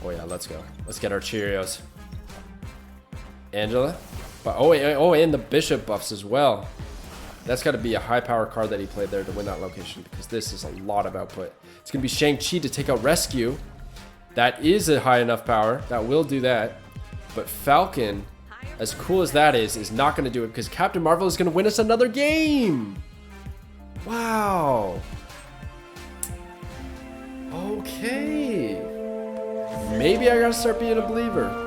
Oh yeah, let's go. Let's get our Cheerios. Angela. But oh, and the Bishop buffs as well. That's got to be a high power card that he played there to win that location, because this is a lot of output. It's going to be Shang-Chi to take out Rescue. That is a high enough power. That will do that. But Falcon, as cool as that is not going to do it, because Captain Marvel is going to win us another game. Wow. Okay. Maybe I got to start being a believer.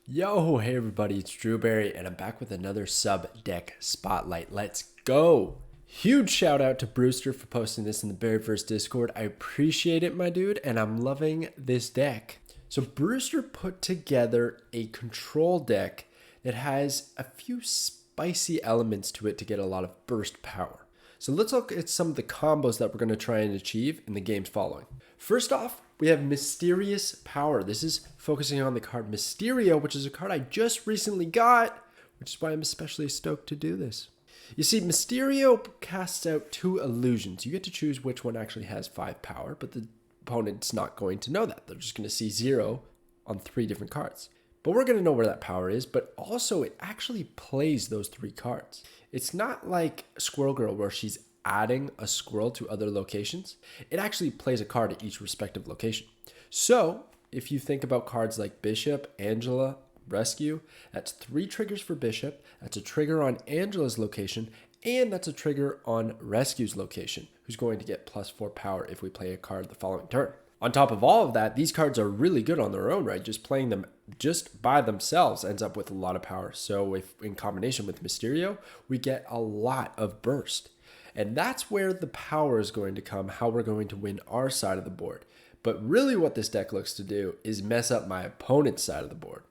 Yo, hey everybody, it's Drewberry, and I'm back with another sub-deck spotlight. Let's go! Huge shout out to BREWSTER for posting this in the Berryverse Discord. I appreciate it, my dude, and I'm loving this deck. So BREWSTER put together a control deck that has a few spicy elements to it to get a lot of burst power. So let's look at some of the combos that we're going to try and achieve in the games following. First off, we have Mysterious Power. This is focusing on the card Mysterio, which is a card I just recently got, which is why I'm especially stoked to do this. You see, Mysterio casts out 2 illusions. You get to choose which one actually has 5 power, but the opponent's not going to know that. They're just going to see 0 on 3 different cards. But we're going to know where that power is, but also it actually plays those 3 cards. It's not like Squirrel Girl where she's adding a squirrel to other locations. It actually plays a card at each respective location. So if you think about cards like Bishop, Angela, Rescue, that's 3 triggers for Bishop, that's a trigger on Angela's location, and that's a trigger on Rescue's location, who's going to get +4 power if we play a card the following turn. On top of all of that, these cards are really good on their own, right? Just playing them just by themselves ends up with a lot of power. So if in combination with Mysterio, we get a lot of burst. And that's where the power is going to come, how we're going to win our side of the board. But really what this deck looks to do is mess up my opponent's side of the board.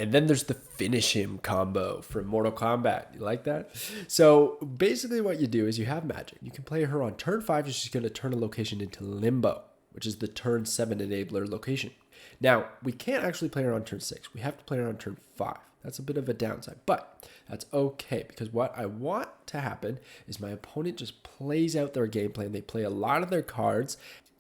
And then there's the Finish Him combo from Mortal Kombat. You like that? So basically what you do is you have Magik. You can play her on turn 5. She's going to turn a location into Limbo, which is the turn 7 enabler location. Now, we can't actually play her on turn 6. We have to play her on turn 5. That's a bit of a downside, but that's okay, because what I want to happen is my opponent just plays out their game plan. They play a lot of their cards,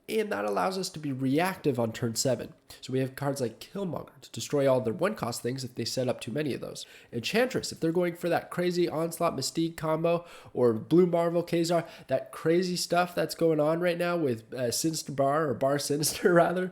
and that allows us to be reactive on turn 7. So we have cards like Killmonger to destroy all their 1-cost things if they set up too many of those. Enchantress, if they're going for that crazy Onslaught Mystique combo, or Blue Marvel Kazar, that crazy stuff that's going on right now with Sinister Bar, or Bar Sinister rather,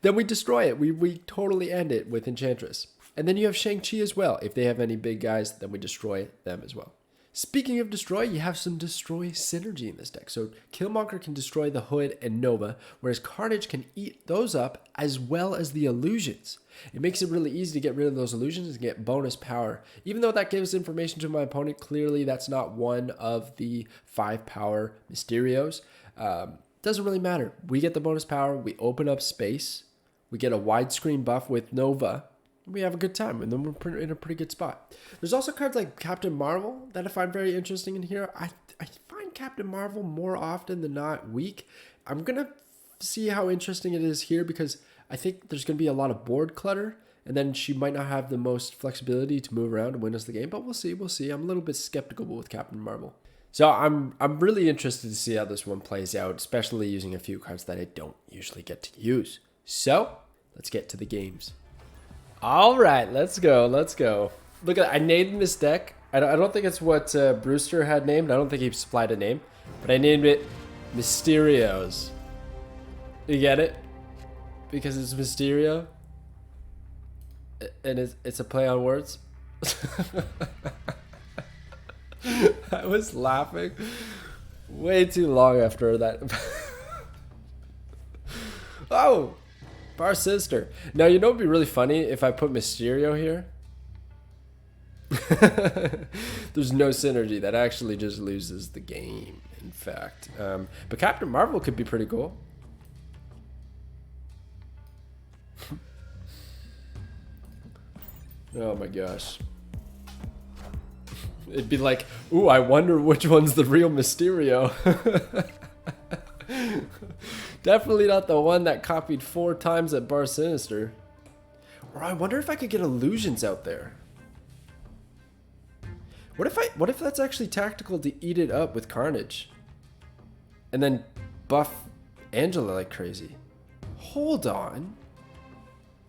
then we destroy it. We totally end it with Enchantress. And then you have Shang-Chi as well. If they have any big guys, then we destroy them as well. Speaking of destroy, you have some destroy synergy in this deck. So Killmonger can destroy the Hood and Nova, whereas Carnage can eat those up as well as the illusions. It makes it really easy to get rid of those illusions and get bonus power. Even though that gives information to my opponent, clearly that's not one of the 5 power Mysterios. Doesn't really matter. We get the bonus power, we open up space, we get a widescreen buff with Nova, we have a good time, and then we're in a pretty good spot. There's also cards like Captain Marvel that I find very interesting in here. I find Captain Marvel more often than not weak. I'm going to see how interesting it is here, because I think there's going to be a lot of board clutter, and then she might not have the most flexibility to move around and win us the game, but we'll see. I'm a little bit skeptical with Captain Marvel. So I'm really interested to see how this one plays out, especially using a few cards that I don't usually get to use. So let's get to the games. All right, let's go. Look at I named this deck. I don't think it's what BREWSTER had named. I don't think he supplied a name, but I named it Mysterios. You get it? Because it's Mysterio, and it's a play on words. I was laughing way too long after that. Oh! Bar Sister. Now, you know what would be really funny if I put Mysterio here? There's no synergy. That actually just loses the game, in fact. But Captain Marvel could be pretty cool. Oh my gosh. It'd be like, ooh, I wonder which one's the real Mysterio. Definitely not the one that copied 4 times at Bar Sinister. Or I wonder if I could get illusions out there. What if that's actually tactical to eat it up with Carnage? And then buff Angela like crazy. Hold on.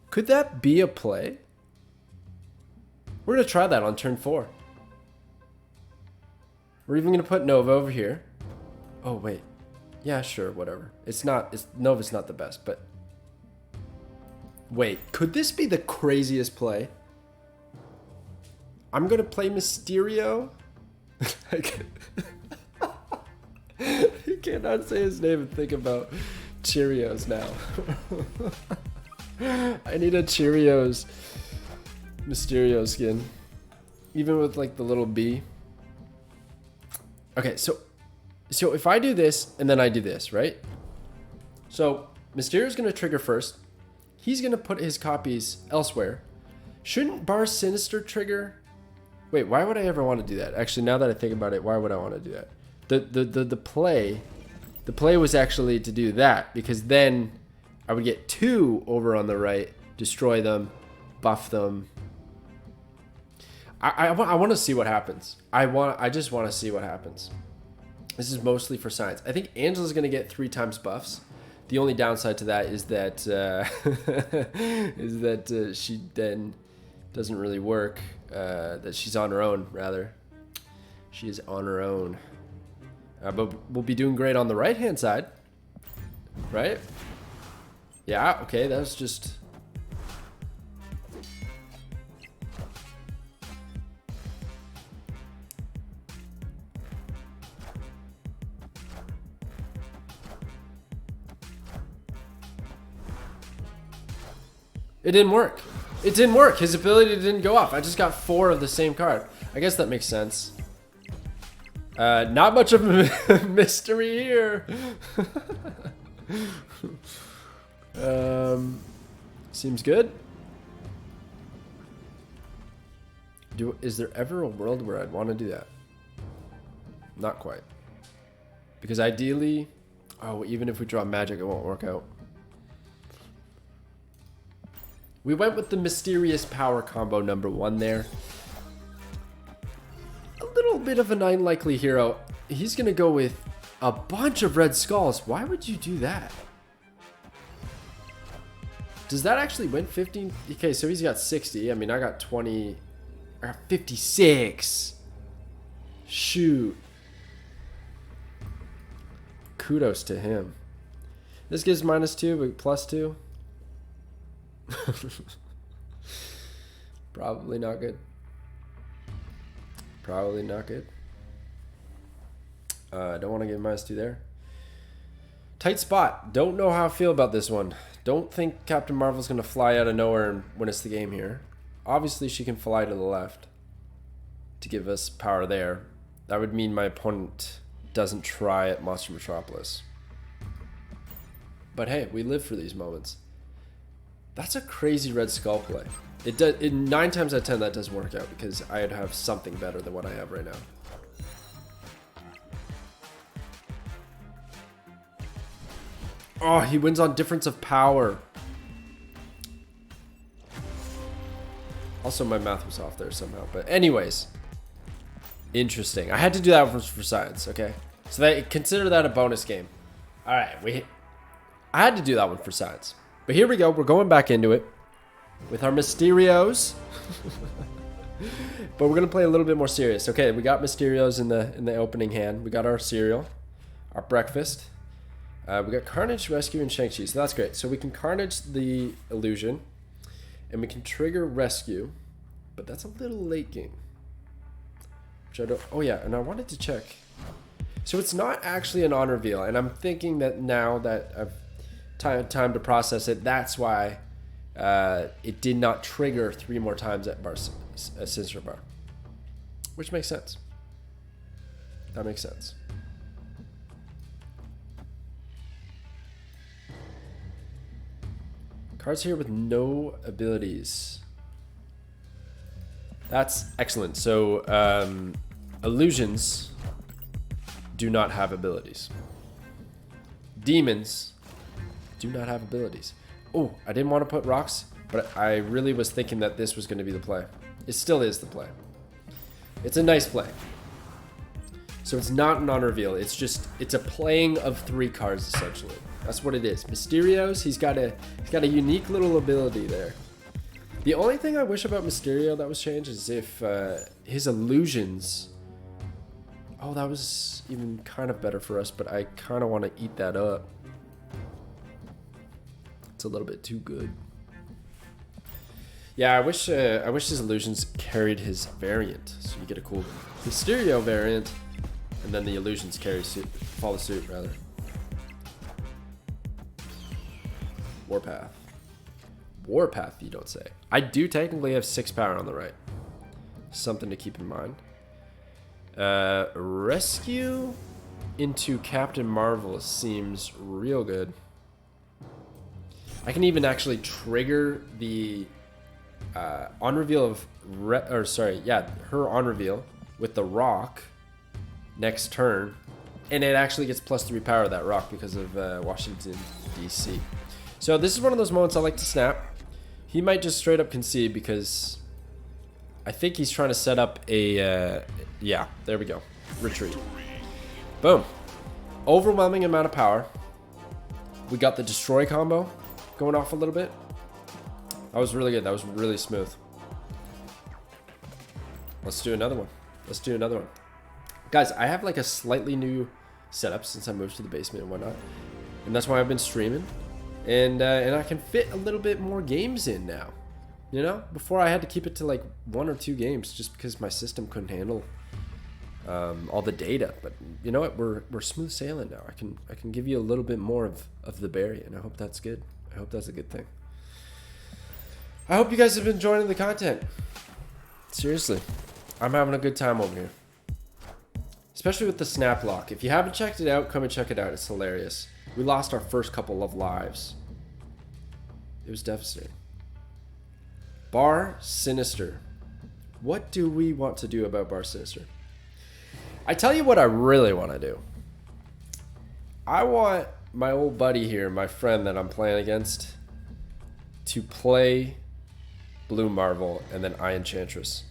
Could that be a play? We're going to try that on turn 4. We're even going to put Nova over here. Oh, wait. Yeah, sure, whatever. Nova's not the best, but... Wait, could this be the craziest play? I'm going to play Mysterio. You cannot say his name and think about Cheerios now. I need a Cheerios Mysterio skin. Even with like the little bee. Okay, so if I do this and then I do this, right? So Mysterio's going to trigger first. He's going to put his copies elsewhere. Shouldn't Bar Sinister trigger? Wait, why would I ever want to do that? Actually, now that I think about it, why would I want to do that? The play was actually to do that, because then I would get 2 over on the right, destroy them, buff them. I want to see what happens. I just want to see what happens. This is mostly for science. I think Angela's going to get 3 times buffs. The only downside to that is that she then doesn't really work. That she's on her own, rather. She is on her own. But we'll be doing great on the right-hand side. Right? Yeah, okay, that was just... It didn't work. It didn't work. His ability didn't go off. I just got 4 of the same card. I guess that makes sense. Not much of a mystery here. Seems good. Is there ever a world where I'd want to do that? Not quite. Because ideally... Oh, even if we draw Magik, it won't work out. We went with the Mysterious Power combo number 1 there. A little bit of an unlikely hero. He's going to go with a bunch of red skulls. Why would you do that? Does that actually win 15? Okay, so he's got 60. I mean, I got 20. I got 56. Shoot. Kudos to him. This gives -2, but +2. Probably not good. Probably not good. I don't want to give -2 there. Tight spot. Don't know how I feel about this one. Don't think Captain Marvel's going to fly out of nowhere and win us the game here. Obviously, she can fly to the left to give us power there. That would mean my opponent doesn't try at Monster Metropolis. But hey, we live for these moments. That's a crazy red skull play. It does. 9 times out of 10 that doesn't work out because I'd have something better than what I have right now. Oh, he wins on difference of power. Also, my math was off there somehow. But anyways, interesting. I had to do that for science. Okay, so consider that a bonus game. All right, I had to do that one for science. But here we go. We're going back into it with our Mysterios. But we're going to play a little bit more serious. Okay, we got Mysterios in the opening hand. We got our cereal, our breakfast. We got Carnage, Rescue, and Shang-Chi. So that's great. So we can Carnage the illusion. And we can trigger Rescue. But that's a little late game. Which I don't... Oh, yeah. And I wanted to check. So it's not actually an on reveal. And I'm thinking that now that I've time to process it, that's why it did not trigger 3 more times at Sinister Bar, which makes sense. That makes sense. Cards here with no abilities. That's excellent. So illusions do not have abilities. Demons do not have abilities. Oh, I didn't want to put rocks, but I really was thinking that this was going to be the play. It still is the play. It's a nice play. So it's not an on reveal. It's just, it's a playing of 3 cards essentially. That's what it is. Mysterios, he's got a unique little ability there. The only thing I wish about Mysterio that was changed is if his illusions. Oh, that was even kind of better for us, but I kind of want to eat that up. It's a little bit too good. Yeah, I wish his illusions carried his variant, so you get a cool Mysterio variant, and then the illusions follow suit rather. Warpath. Warpath, you don't say. I do technically have 6 power on the right. Something to keep in mind. Rescue into Captain Marvel seems real good. I can even actually trigger the on reveal of her on reveal with the rock next turn, and it actually gets +3 power of that rock because of Washington DC. So this is one of those moments I like to snap. He might just straight up concede because I think he's trying to set up a yeah, there we go, retreat. Boom. Overwhelming amount of power. We got the destroy combo going off a little bit. That was really good. That was really smooth. Let's do another one. Let's do another one. Guys, I have like a slightly new setup since I moved to the basement and whatnot. And that's why I've been streaming. And I can fit a little bit more games in now. You know? Before I had to keep it to like 1 or 2 games just because my system couldn't handle all the data. But you know what? We're smooth sailing now. I can give you a little bit more of the berry, and I hope that's good. I hope that's a good thing. I hope you guys have been enjoying the content. Seriously, I'm having a good time over here. Especially with the snap lock. If you haven't checked it out, come and check it out. It's hilarious. We lost our first couple of lives. It was devastating. Bar Sinister. What do we want to do about Bar Sinister? I tell you what I really want to do. I want my old buddy here, my friend that I'm playing against, to play Blue Marvel and then Enchantress.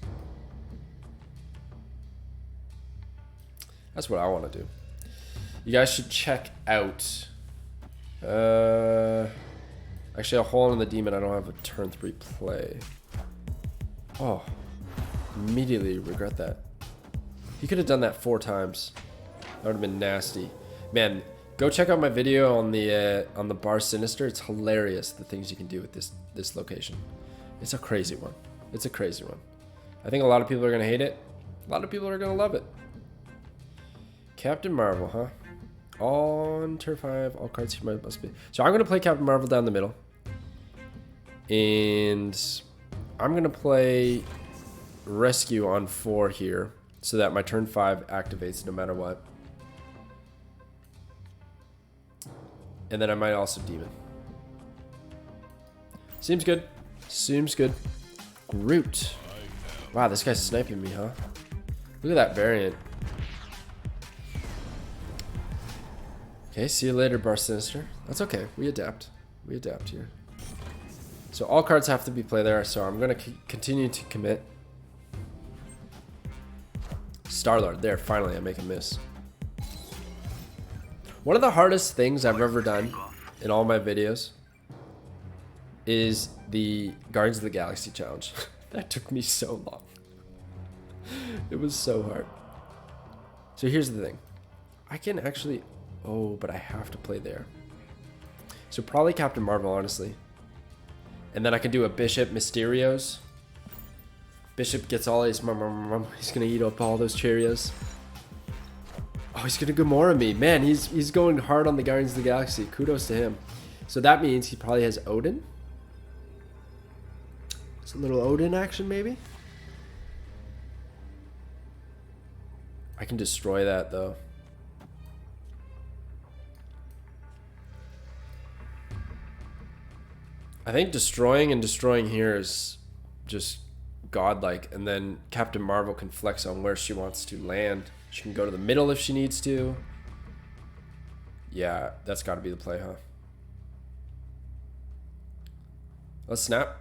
That's what I want to do. You guys should check out. Actually, I'll hold on the demon. I don't have a turn 3 play. Oh, immediately regret that. He could have done that 4 times. That would have been nasty. Man, go check out my video on the Bar Sinister. It's hilarious the things you can do with this location. It's a crazy one. It's a crazy one. I think a lot of people are gonna hate it. A lot of people are gonna love it. Captain Marvel, huh? On turn 5, all cards here must be. So I'm gonna play Captain Marvel down the middle, and I'm gonna play Rescue on 4 here, so that my turn 5 activates no matter what. And then I might also Demon. Seems good. Seems good. Groot. Wow, this guy's sniping me, huh? Look at that variant. Okay, see you later, Bar Sinister. That's okay. We adapt. We adapt here. So all cards have to be played there, so I'm going to continue to commit. Star-Lord. There, finally, I make a miss. One of the hardest things I've ever done in all my videos is the Guardians of the Galaxy challenge. That took me so long. It was so hard. So here's the thing. I can actually... Oh, but I have to play there. So probably Captain Marvel, honestly. And then I can do a Bishop Mysterios. Bishop gets all his... He's going to eat up all those Cheerios. Oh, he's going to Gamora me. Man, he's going hard on the Guardians of the Galaxy. Kudos to him. So that means he probably has Odin. It's a little Odin action, maybe? I can destroy that, though. I think destroying here is just godlike. And then Captain Marvel can flex on where she wants to land. She can go to the middle if she needs to. Yeah, that's got to be the play, huh? Let's snap.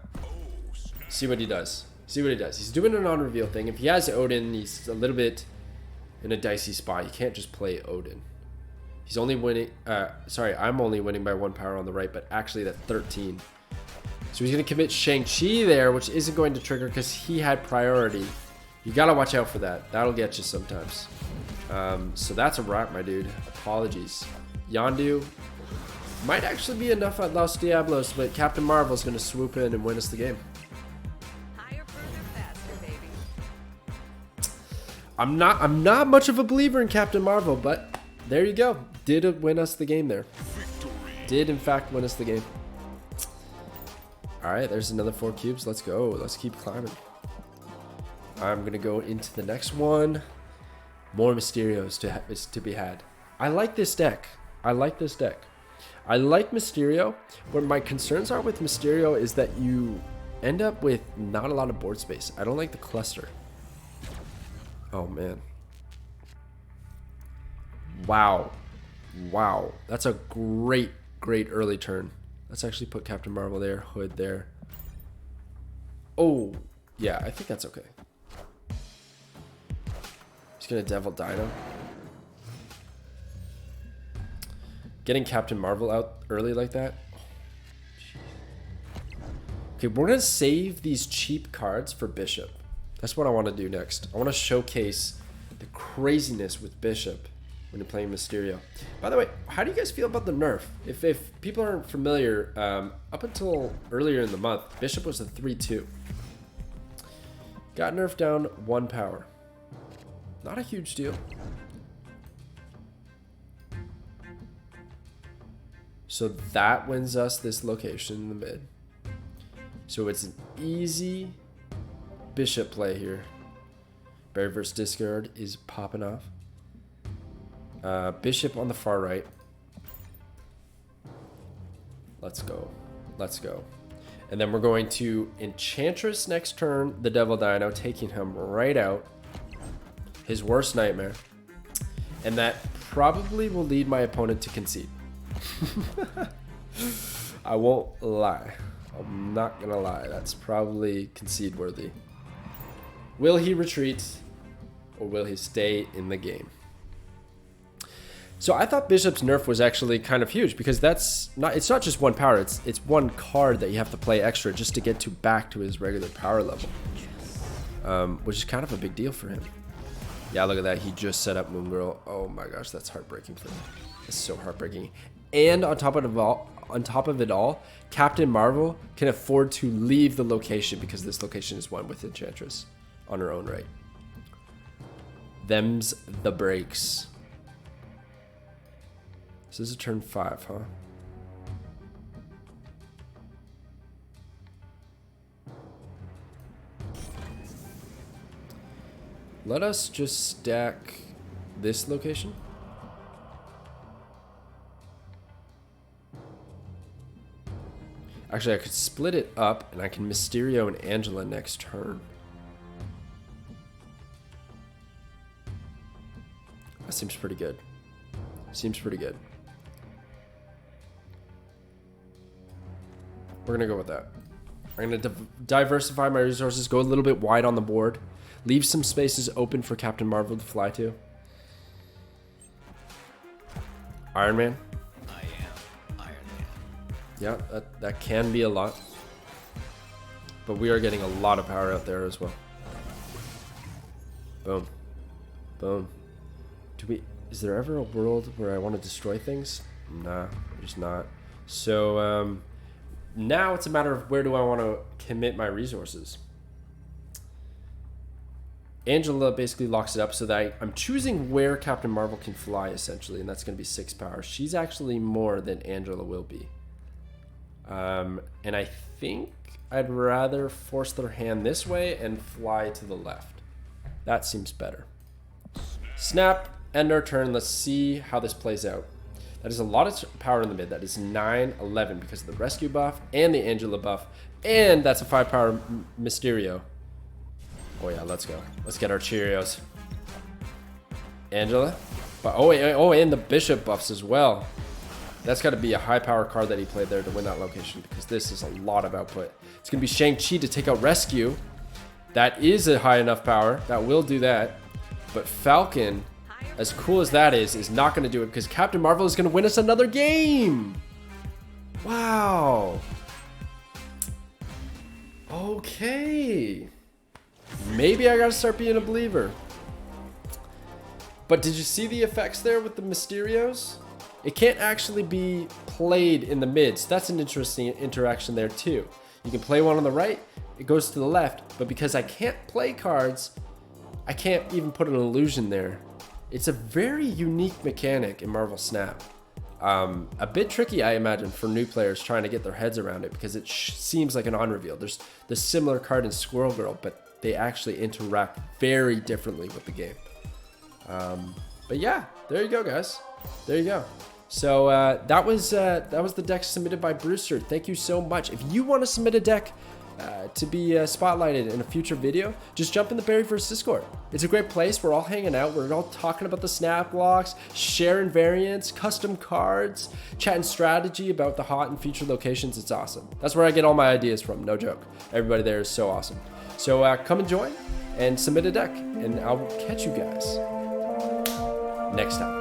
See what he does. See what he does. He's doing an on-reveal thing. If he has Odin, he's a little bit in a dicey spot. You can't just play Odin. He's only winning... sorry, I'm only winning by 1 power on the right, but actually that's 13. So he's going to commit Shang-Chi there, which isn't going to trigger because he had priority. You got to watch out for that. That'll get you sometimes. So that's a wrap, my dude. Apologies. Yondu might actually be enough at Los Diablos, but Captain Marvel's going to swoop in and win us the game. Higher, further, faster, baby. I'm not much of a believer in Captain Marvel, but there you go. Did win us the game there. Did in fact win us the game. All right, there's another 4 cubes. Let's go. Let's keep climbing. I'm going to go into the next one. More Mysterios to be had. I like this deck. I like Mysterio. What my concerns are with Mysterio is that you end up with not a lot of board space. I don't like the cluster. Oh, man. Wow. Wow. That's a great early turn. Let's actually put Captain Marvel there, Hood there. Oh, yeah, I think that's okay. He's going to Devil Dino. Getting Captain Marvel out early like that. Okay, we're going to save these cheap cards for Bishop. That's what I want to do next. I want to showcase the craziness with Bishop when you're playing Mysterio. By the way, how do you guys feel about the nerf? If people aren't familiar, up until earlier in the month, Bishop was a 3-2. Got nerfed down 1 power. Not a huge deal. So that wins us this location in the mid. So it's an easy Bishop play here. Berryverse discard is popping off. Bishop on the far right. Let's go. Let's go. And then we're going to Enchantress next turn, the Devil Dino, taking him right out. His worst nightmare. And that probably will lead my opponent to concede. I won't lie. I'm not gonna lie. That's probably concede worthy. Will he retreat or will he stay in the game? So I thought Bishop's nerf was actually kind of huge because it's not just 1 power, it's 1 card that you have to play extra just to get back to his regular power level. Which is kind of a big deal for him. Yeah, look at that. He just set up Moon Girl. Oh my gosh, that's heartbreaking for him. It's so heartbreaking. And on top of it all, Captain Marvel can afford to leave the location because this location is one with Enchantress on her own right. Them's the breaks. So this is turn 5, huh? Let us just stack this location. Actually, I could split it up and I can Mysterio and Angela next turn. That seems pretty good. Seems pretty good. We're going to go with that. I'm going to diversify my resources, go a little bit wide on the board. Leave some spaces open for Captain Marvel to fly to. Iron Man. I am Iron Man. Yeah, that can be a lot. But we are getting a lot of power out there as well. Boom. Boom. Is there ever a world where I want to destroy things? Nah, there's not. So now it's a matter of where do I want to commit my resources. Angela basically locks it up so that I'm choosing where Captain Marvel can fly, essentially, and that's going to be 6 power. She's actually more than Angela will be. And I think I'd rather force their hand this way and fly to the left. That seems better. Snap, end our turn. Let's see how this plays out. That is a lot of power in the mid. That is 9-11 because of the rescue buff and the Angela buff. And that's a 5 power Mysterio. Oh yeah, let's go. Let's get our Cheerios. Angela. But oh, and the Bishop buffs as well. That's got to be a high power card that he played there to win that location because this is a lot of output. It's going to be Shang-Chi to take out Rescue. That is a high enough power. That will do that. But Falcon, as cool as that is not going to do it because Captain Marvel is going to win us another game. Wow. Okay. Maybe I got to start being a believer. But did you see the effects there with the Mysterios? It can't actually be played in the mids. That's an interesting interaction there too. You can play one on the right, it goes to the left, but because I can't play cards, I can't even put an illusion there. It's a very unique mechanic in Marvel Snap. A bit tricky, I imagine, for new players trying to get their heads around it because it seems like an on-reveal. There's the similar card in Squirrel Girl, but they actually interact very differently with the game. But yeah, there you go, guys. There you go. So that was the deck submitted by BREWSTER. Thank you so much. If you want to submit a deck to be spotlighted in a future video, just jump in the Berryverse Discord. It's a great place. We're all hanging out. We're all talking about the snap blocks, sharing variants, custom cards, chatting strategy about the hot and featured locations. It's awesome. That's where I get all my ideas from. No joke. Everybody there is so awesome. So come and join and submit a deck, and I'll catch you guys next time.